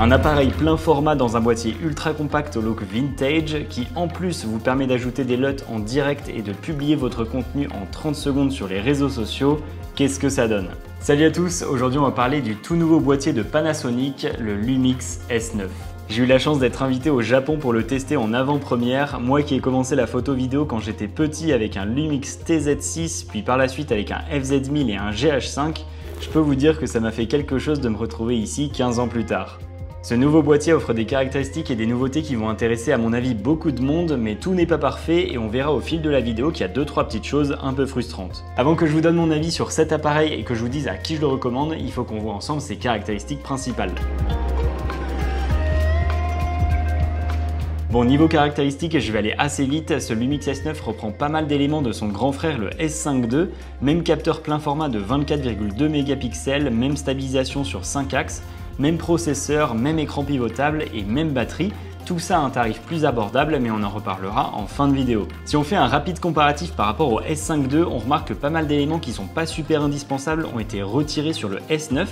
Un appareil plein format dans un boîtier ultra compact au look vintage qui en plus vous permet d'ajouter des LUT en direct et de publier votre contenu en 30 secondes sur les réseaux sociaux. Qu'est-ce que ça donne? Salut à tous, aujourd'hui on va parler du tout nouveau boîtier de Panasonic, le Lumix S9. J'ai eu la chance d'être invité au Japon pour le tester en avant-première, moi qui ai commencé la photo vidéo quand j'étais petit avec un Lumix TZ6, puis par la suite avec un FZ1000 et un GH5, je peux vous dire que ça m'a fait quelque chose de me retrouver ici 15 ans plus tard. Ce nouveau boîtier offre des caractéristiques et des nouveautés qui vont intéresser à mon avis beaucoup de monde, mais tout n'est pas parfait et on verra au fil de la vidéo qu'il y a 2-3 petites choses un peu frustrantes. Avant que je vous donne mon avis sur cet appareil et que je vous dise à qui je le recommande, il faut qu'on voit ensemble ses caractéristiques principales. Bon, niveau caractéristiques, je vais aller assez vite, ce Lumix S9 reprend pas mal d'éléments de son grand frère le S5 II, même capteur plein format de 24,2 mégapixels, même stabilisation sur 5 axes, même processeur, même écran pivotable et même batterie. Tout ça à un tarif plus abordable, mais on en reparlera en fin de vidéo. Si on fait un rapide comparatif par rapport au S5 II, on remarque que pas mal d'éléments qui sont pas super indispensables ont été retirés sur le S9.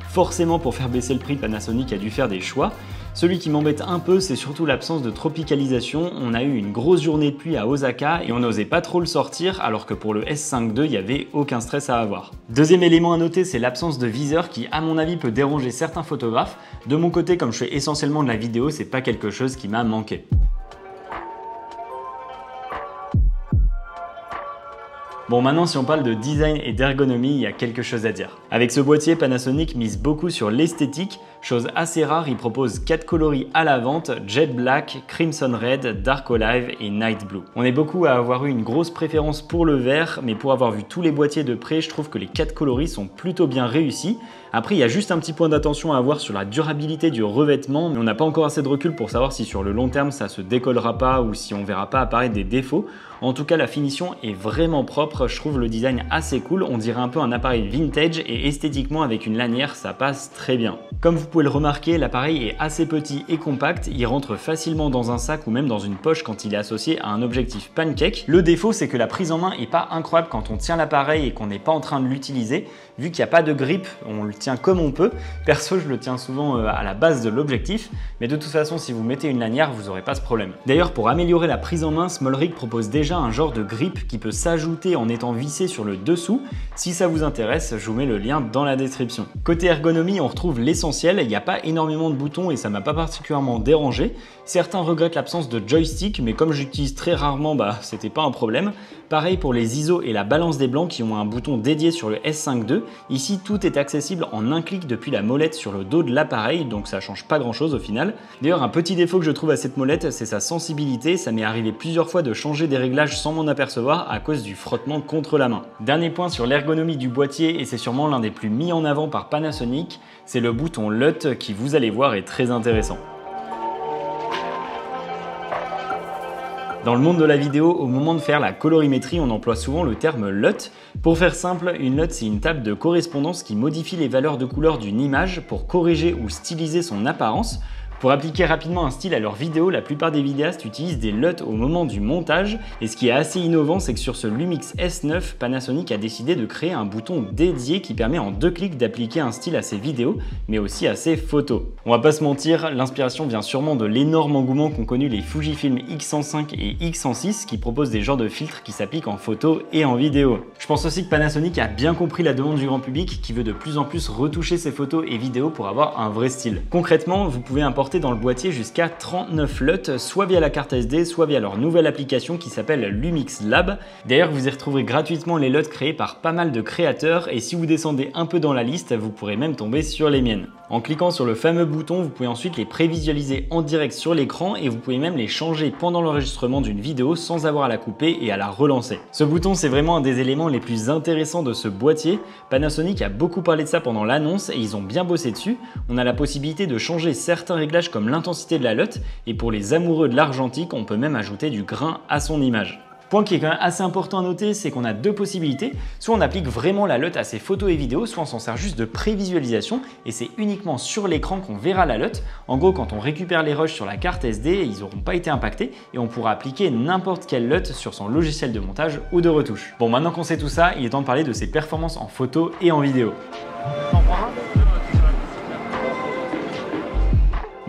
Forcément, pour faire baisser le prix, Panasonic a dû faire des choix. Celui qui m'embête un peu, c'est surtout l'absence de tropicalisation. On a eu une grosse journée de pluie à Osaka et on n'osait pas trop le sortir, alors que pour le S5 II, il n'y avait aucun stress à avoir. Deuxième élément à noter, c'est l'absence de viseur qui, à mon avis, peut déranger certains photographes. De mon côté, comme je fais essentiellement de la vidéo, c'est pas quelque chose qui m'a manqué. Bon, maintenant si on parle de design et d'ergonomie, il y a quelque chose à dire. Avec ce boîtier, Panasonic mise beaucoup sur l'esthétique, chose assez rare, il propose 4 coloris à la vente, Jet Black, Crimson Red, Dark Olive et Night Blue. On est beaucoup à avoir eu une grosse préférence pour le vert, mais pour avoir vu tous les boîtiers de près, je trouve que les 4 coloris sont plutôt bien réussis. Après, il y a juste un petit point d'attention à avoir sur la durabilité du revêtement, mais on n'a pas encore assez de recul pour savoir si sur le long terme ça se décollera pas ou si on verra pas apparaître des défauts. En tout cas, la finition est vraiment propre, je trouve le design assez cool, on dirait un peu un appareil vintage et esthétiquement avec une lanière, ça passe très bien. Comme vous pouvez le remarquer, l'appareil est assez petit et compact, il rentre facilement dans un sac ou même dans une poche quand il est associé à un objectif pancake. Le défaut, c'est que la prise en main est pas incroyable quand on tient l'appareil et qu'on n'est pas en train de l'utiliser. Vu qu'il n'y a pas de grip, on le tient comme on peut. Perso, je le tiens souvent à la base de l'objectif, mais de toute façon, si vous mettez une lanière, vous n'aurez pas ce problème. D'ailleurs, pour améliorer la prise en main, SmallRig propose déjà un genre de grip qui peut s'ajouter en étant vissé sur le dessous. Si ça vous intéresse, je vous mets le lien dans la description. Côté ergonomie, on retrouve l'essentiel. Il n'y a pas énormément de boutons et ça m'a pas particulièrement dérangé. Certains regrettent l'absence de joystick, mais comme j'utilise très rarement, c'était pas un problème. Pareil pour les ISO et la balance des blancs qui ont un bouton dédié sur le S5 II. Ici, tout est accessible en un clic depuis la molette sur le dos de l'appareil, donc ça change pas grand chose au final. D'ailleurs, un petit défaut que je trouve à cette molette, c'est sa sensibilité. Ça m'est arrivé plusieurs fois de changer des réglages sans m'en apercevoir à cause du frottement contre la main. Dernier point sur l'ergonomie du boîtier, et c'est sûrement l'un des plus mis en avant par Panasonic, c'est le bouton LUT qui, vous allez voir, est très intéressant. Dans le monde de la vidéo, au moment de faire la colorimétrie, on emploie souvent le terme LUT. Pour faire simple, une LUT, c'est une table de correspondance qui modifie les valeurs de couleur d'une image pour corriger ou styliser son apparence. Pour appliquer rapidement un style à leurs vidéos, la plupart des vidéastes utilisent des LUT au moment du montage. Et ce qui est assez innovant, c'est que sur ce Lumix S9, Panasonic a décidé de créer un bouton dédié qui permet en 2 clics d'appliquer un style à ses vidéos, mais aussi à ses photos. On va pas se mentir, l'inspiration vient sûrement de l'énorme engouement qu'ont connu les Fujifilm X105 et X106 qui proposent des genres de filtres qui s'appliquent en photo et en vidéo. Je pense aussi que Panasonic a bien compris la demande du grand public qui veut de plus en plus retoucher ses photos et vidéos pour avoir un vrai style. Concrètement, vous pouvez importer dans le boîtier jusqu'à 39 LUT, soit via la carte SD, soit via leur nouvelle application qui s'appelle Lumix Lab. D'ailleurs, vous y retrouverez gratuitement les LUT créés par pas mal de créateurs et si vous descendez un peu dans la liste, vous pourrez même tomber sur les miennes. En cliquant sur le fameux bouton, vous pouvez ensuite les prévisualiser en direct sur l'écran et vous pouvez même les changer pendant l'enregistrement d'une vidéo sans avoir à la couper et à la relancer. Ce bouton, c'est vraiment un des éléments les plus intéressants de ce boîtier. Panasonic a beaucoup parlé de ça pendant l'annonce et ils ont bien bossé dessus. On a la possibilité de changer certains réglages comme l'intensité de la LUT et pour les amoureux de l'argentique, on peut même ajouter du grain à son image. Point qui est quand même assez important à noter, c'est qu'on a 2 possibilités. Soit on applique vraiment la LUT à ses photos et vidéos, soit on s'en sert juste de prévisualisation et c'est uniquement sur l'écran qu'on verra la LUT. En gros, quand on récupère les rushs sur la carte SD, ils n'auront pas été impactés et on pourra appliquer n'importe quelle LUT sur son logiciel de montage ou de retouche. Bon, maintenant qu'on sait tout ça, il est temps de parler de ses performances en photo et en vidéo.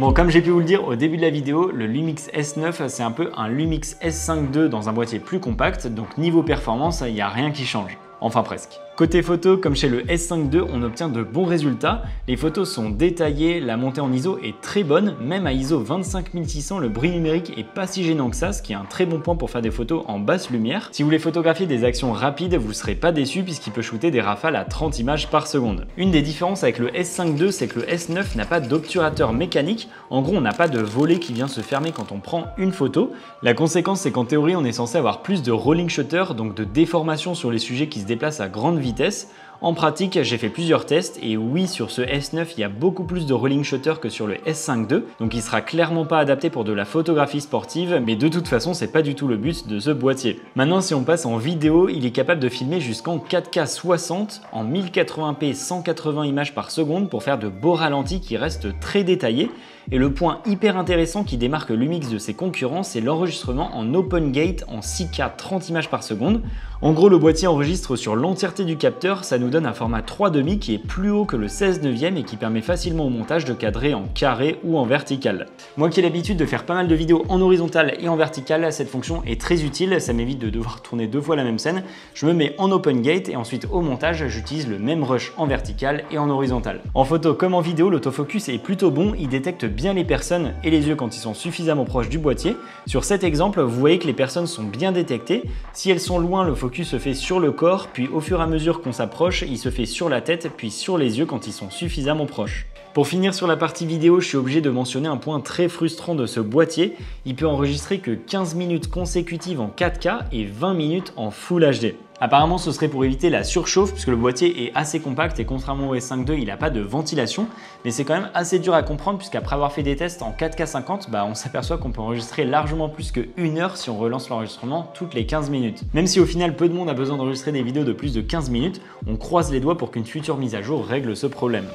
Bon, comme j'ai pu vous le dire au début de la vidéo, le Lumix S9 c'est un peu un Lumix S5 II dans un boîtier plus compact, donc niveau performance, il n'y a rien qui change. Enfin presque. Côté photo, comme chez le S5 II, on obtient de bons résultats. Les photos sont détaillées, la montée en ISO est très bonne, même à ISO 25600, le bruit numérique est pas si gênant que ça, ce qui est un très bon point pour faire des photos en basse lumière. Si vous voulez photographier des actions rapides, vous serez pas déçu puisqu'il peut shooter des rafales à 30 images par seconde. Une des différences avec le S5 II, c'est que le S9 n'a pas d'obturateur mécanique. En gros, on n'a pas de volet qui vient se fermer quand on prend une photo. La conséquence, c'est qu'en théorie, on est censé avoir plus de rolling shutter, donc de déformation sur les sujets qui se déplacent à grande vitesse. En pratique, j'ai fait plusieurs tests et oui, sur ce S9, il y a beaucoup plus de rolling shutter que sur le S5 II, donc il sera clairement pas adapté pour de la photographie sportive, mais de toute façon, c'est pas du tout le but de ce boîtier. Maintenant, si on passe en vidéo, il est capable de filmer jusqu'en 4K 60 en 1080p 180 images par seconde pour faire de beaux ralentis qui restent très détaillés. Et le point hyper intéressant qui démarque Lumix de ses concurrents, c'est l'enregistrement en open gate en 6K 30 images par seconde. En gros, le boîtier enregistre sur l'entièreté du capteur, ça nous donne un format 3,5 qui est plus haut que le 16/9 et qui permet facilement au montage de cadrer en carré ou en vertical. Moi qui ai l'habitude de faire pas mal de vidéos en horizontal et en vertical, cette fonction est très utile, ça m'évite de devoir tourner deux fois la même scène. Je me mets en open gate et ensuite au montage, j'utilise le même rush en vertical et en horizontal. En photo comme en vidéo, l'autofocus est plutôt bon, il détecte bien les personnes et les yeux quand ils sont suffisamment proches du boîtier. Sur cet exemple, vous voyez que les personnes sont bien détectées. Si elles sont loin, le focus se fait sur le corps, puis au fur et à mesure qu'on s'approche, il se fait sur la tête, puis sur les yeux quand ils sont suffisamment proches. Pour finir sur la partie vidéo, je suis obligé de mentionner un point très frustrant de ce boîtier. Il peut enregistrer que 15 minutes consécutives en 4K et 20 minutes en Full HD. Apparemment, ce serait pour éviter la surchauffe puisque le boîtier est assez compact et contrairement au S5 II, il n'a pas de ventilation. Mais c'est quand même assez dur à comprendre puisqu'après avoir fait des tests en 4K 50, on s'aperçoit qu'on peut enregistrer largement plus que 1 heure si on relance l'enregistrement toutes les 15 minutes. Même si au final, peu de monde a besoin d'enregistrer des vidéos de plus de 15 minutes, on croise les doigts pour qu'une future mise à jour règle ce problème.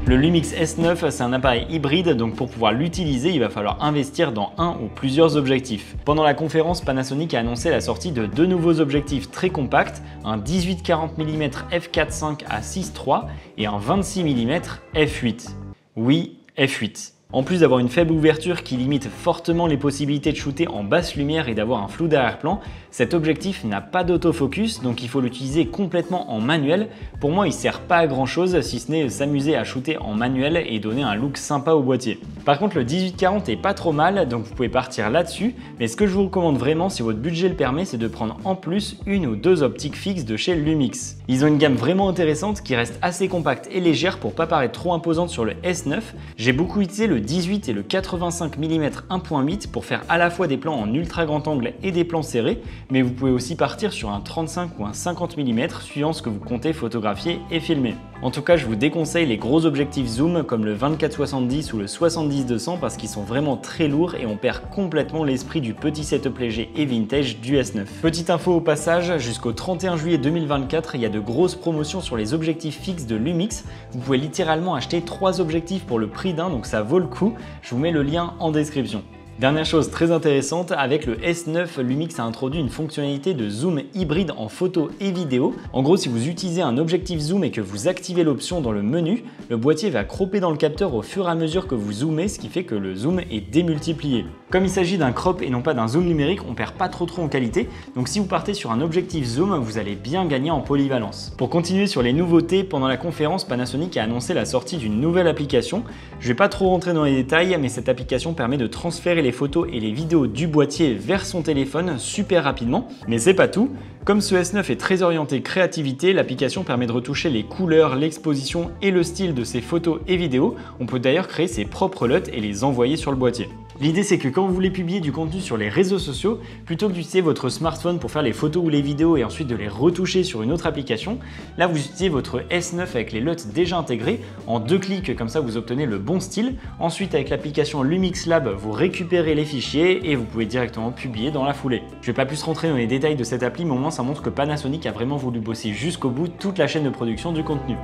Le Lumix S9, c'est un appareil hybride, donc pour pouvoir l'utiliser, il va falloir investir dans un ou plusieurs objectifs. Pendant la conférence, Panasonic a annoncé la sortie de deux nouveaux objectifs très compacts, un 18-40 mm f4.5 à 6.3 et un 26 mm f8. Oui, f8. En plus d'avoir une faible ouverture qui limite fortement les possibilités de shooter en basse lumière et d'avoir un flou d'arrière-plan, cet objectif n'a pas d'autofocus, donc il faut l'utiliser complètement en manuel. Pour moi, il sert pas à grand chose si ce n'est s'amuser à shooter en manuel et donner un look sympa au boîtier. Par contre, le 18-40 est pas trop mal, donc vous pouvez partir là-dessus, mais ce que je vous recommande vraiment si votre budget le permet, c'est de prendre en plus une ou deux optiques fixes de chez Lumix. Ils ont une gamme vraiment intéressante qui reste assez compacte et légère pour pas paraître trop imposante sur le S9. J'ai beaucoup utilisé le 18 et le 85 mm 1.8 pour faire à la fois des plans en ultra grand angle et des plans serrés, mais vous pouvez aussi partir sur un 35 ou un 50 mm suivant ce que vous comptez photographier et filmer. En tout cas, je vous déconseille les gros objectifs zoom comme le 24-70 ou le 70-200 parce qu'ils sont vraiment très lourds et on perd complètement l'esprit du petit setup léger et vintage du S9. Petite info au passage, jusqu'au 31 juillet 2024, il y a de grosses promotions sur les objectifs fixes de Lumix. Vous pouvez littéralement acheter 3 objectifs pour le prix d'un, donc ça vaut le coup. Je vous mets le lien en description. Dernière chose très intéressante, avec le S9, Lumix a introduit une fonctionnalité de zoom hybride en photo et vidéo. En gros, si vous utilisez un objectif zoom et que vous activez l'option dans le menu, le boîtier va cropper dans le capteur au fur et à mesure que vous zoomez, ce qui fait que le zoom est démultiplié. Comme il s'agit d'un crop et non pas d'un zoom numérique, on perd pas trop en qualité, donc si vous partez sur un objectif zoom, vous allez bien gagner en polyvalence. Pour continuer sur les nouveautés, pendant la conférence, Panasonic a annoncé la sortie d'une nouvelle application. Je vais pas trop rentrer dans les détails, mais cette application permet de transférer les photos et les vidéos du boîtier vers son téléphone super rapidement. Mais c'est pas tout. Comme ce S9 est très orienté créativité, l'application permet de retoucher les couleurs, l'exposition et le style de ses photos et vidéos. On peut d'ailleurs créer ses propres LUT et les envoyer sur le boîtier. L'idée c'est que quand vous voulez publier du contenu sur les réseaux sociaux, plutôt que d'utiliser votre smartphone pour faire les photos ou les vidéos et ensuite de les retoucher sur une autre application, là vous utilisez votre S9 avec les LUT déjà intégrés. En 2 clics, comme ça vous obtenez le bon style. Ensuite avec l'application Lumix Lab, vous récupérez les fichiers et vous pouvez directement publier dans la foulée. Je vais pas plus rentrer dans les détails de cette appli, mais au moins ça montre que Panasonic a vraiment voulu bosser jusqu'au bout toute la chaîne de production du contenu.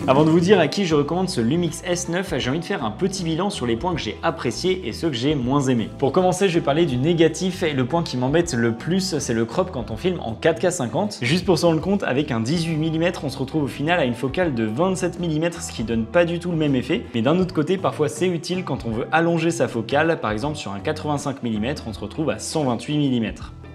Avant de vous dire à qui je recommande ce Lumix S9, j'ai envie de faire un petit bilan sur les points que j'ai appréciés et ceux que j'ai moins aimés. Pour commencer, je vais parler du négatif et le point qui m'embête le plus, c'est le crop quand on filme en 4K 50. Juste pour s'en rendre compte, avec un 18 mm, on se retrouve au final à une focale de 27 mm, ce qui donne pas du tout le même effet. Mais d'un autre côté, parfois c'est utile quand on veut allonger sa focale. Par exemple, sur un 85 mm, on se retrouve à 128 mm.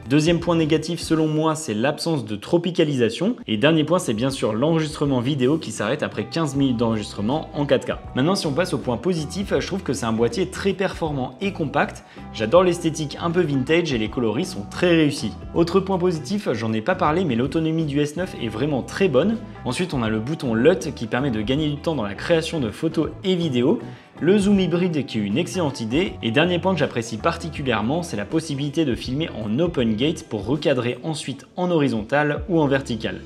Deuxième point négatif selon moi, c'est l'absence de tropicalisation. Et dernier point, c'est bien sûr l'enregistrement vidéo qui s'arrête après 15 minutes d'enregistrement en 4K. Maintenant, si on passe au point positif, je trouve que c'est un boîtier très performant et compact. J'adore l'esthétique un peu vintage et les coloris sont très réussis. Autre point positif, j'en ai pas parlé, mais l'autonomie du S9 est vraiment très bonne. Ensuite, on a le bouton LUT qui permet de gagner du temps dans la création de photos et vidéos. Le zoom hybride qui est une excellente idée. Et dernier point que j'apprécie particulièrement, c'est la possibilité de filmer en open gate pour recadrer ensuite en horizontal ou en vertical.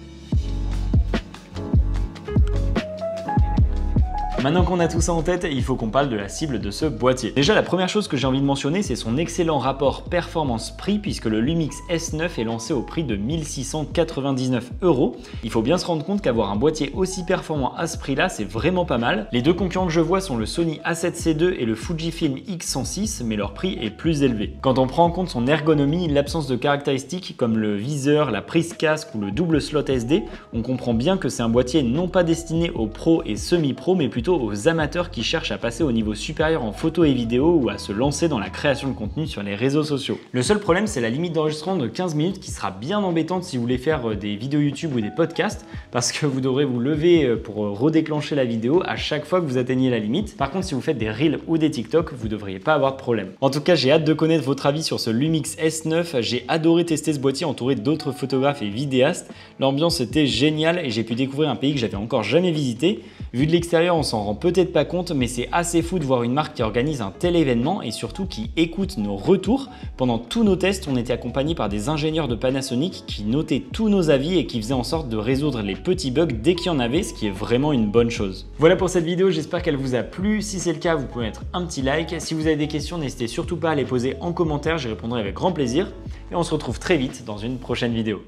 Maintenant qu'on a tout ça en tête, il faut qu'on parle de la cible de ce boîtier. Déjà, la première chose que j'ai envie de mentionner, c'est son excellent rapport performance-prix, puisque le Lumix S9 est lancé au prix de 1699 €. Il faut bien se rendre compte qu'avoir un boîtier aussi performant à ce prix-là, c'est vraiment pas mal. Les deux concurrents que je vois sont le Sony A7C II et le Fujifilm X106, mais leur prix est plus élevé. Quand on prend en compte son ergonomie, l'absence de caractéristiques comme le viseur, la prise casque ou le double slot SD, on comprend bien que c'est un boîtier non pas destiné aux pros et semi-pros, mais plutôt aux amateurs qui cherchent à passer au niveau supérieur en photo et vidéo ou à se lancer dans la création de contenu sur les réseaux sociaux. Le seul problème, c'est la limite d'enregistrement de 15 minutes qui sera bien embêtante si vous voulez faire des vidéos YouTube ou des podcasts, parce que vous devrez vous lever pour redéclencher la vidéo à chaque fois que vous atteignez la limite. Par contre, si vous faites des Reels ou des TikTok, vous ne devriez pas avoir de problème. En tout cas, j'ai hâte de connaître votre avis sur ce Lumix S9. J'ai adoré tester ce boîtier entouré d'autres photographes et vidéastes. L'ambiance était géniale et j'ai pu découvrir un pays que j'avais encore jamais visité. Vu de l'extérieur, on s'en rend peut-être pas compte, mais c'est assez fou de voir une marque qui organise un tel événement et surtout qui écoute nos retours. Pendant tous nos tests, on était accompagné par des ingénieurs de Panasonic qui notaient tous nos avis et qui faisaient en sorte de résoudre les petits bugs dès qu'il y en avait, ce qui est vraiment une bonne chose. Voilà pour cette vidéo, j'espère qu'elle vous a plu. Si c'est le cas, vous pouvez mettre un petit like. Si vous avez des questions, n'hésitez surtout pas à les poser en commentaire, j'y répondrai avec grand plaisir. Et on se retrouve très vite dans une prochaine vidéo.